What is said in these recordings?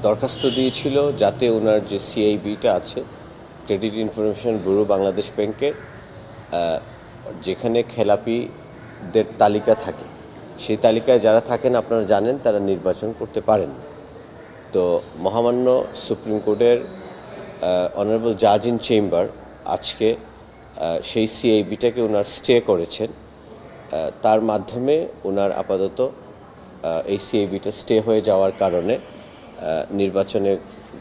দরখাস্ত দিয়েছিল যাতে ওনার যে সিআইবিটা আছে, ক্রেডিট ইনফরমেশন ব্যুরো বাংলাদেশ ব্যাংকের, যেখানে খেলাপিদের তালিকা থাকে, সেই তালিকায় যারা থাকেন আপনারা জানেন তারা নির্বাচন করতে পারেন না। তো মহামান্য সুপ্রিম কোর্টের অনারেবল জাজ ইন চেম্বার আজকে সেই সিআইবিটাকে ওনার স্টে করেছেন। তার মাধ্যমে ওনার আপাতত এই সিআইবিটা স্টে হয়ে যাওয়ার কারণে নির্বাচনে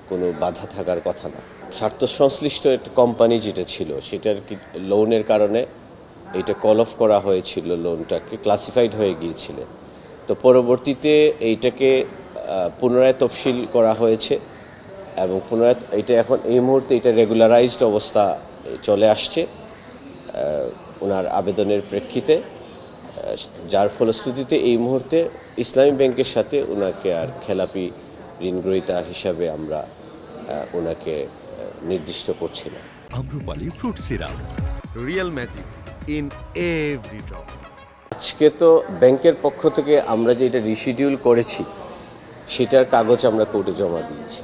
কোনো বাধা থাকার কথা না। স্বার্থ সংশ্লিষ্ট একটা কোম্পানি যেটা ছিল সেটার কি লোনের কারণে এটা কল অফ করা হয়েছিল, লোনটাকে ক্লাসিফাইড হয়ে গিয়েছিল। তো পরবর্তীতে এইটাকে পুনরায় তফসিল করা হয়েছে এবং পুনরায় এটা এখন এই মুহূর্তে এটা রেগুলারাইজড অবস্থা চলে আসছে ওনার আবেদনের প্রেক্ষিতে, যার ফলশ্রুতিতে এই মুহূর্তে ইসলামী ব্যাংকের সাথে ওনাকে আর খেলাপি ঋণগ্রহীতা হিসাবে আমরা ওনাকে নির্দিষ্ট করছি না। Amrapali fruit syrup, real magic in every drop. আজকে তো ব্যাংকের পক্ষ থেকে আমরা যে এটা রিশিডিউল করেছি সেটার কাগজ আমরা কোর্টে জমা দিয়েছি,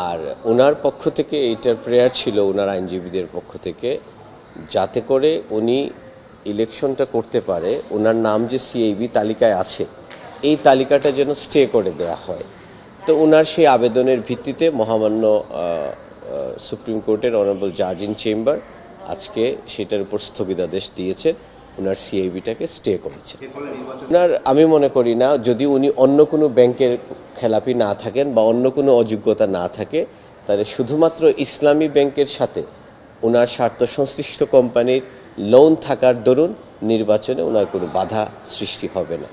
আর ওনার পক্ষ থেকে এইটার প্রেয়ার ছিল ওনার আইনজীবীদের পক্ষ থেকে, যাতে করে উনি ইলেকশনটা করতে পারে, ওনার নাম যে সিআইবি তালিকায় আছে এই তালিকাটা যেন স্টে করে দেওয়া হয়। তো ওনার সেই আবেদনের ভিত্তিতে মহামান্য সুপ্রিম কোর্টের অনারেবল জাজ ইন চেম্বার আজকে সেটার উপর স্থগিতাদেশ দিয়েছে, ওনার সিআইবিটাকে স্টে করেছে। ওনার আমি মনে করি না, যদি উনি অন্য কোনো ব্যাংকের খেলাপি না থাকেন বা অন্য কোনো অযোগ্যতা না থাকে, তাহলে শুধুমাত্র ইসলামী ব্যাংকের সাথে ওনার স্বার্থ সংশ্লিষ্ট কোম্পানির লোন থাকার দরুন নির্বাচনে ওনার কোনো বাধা সৃষ্টি হবে না।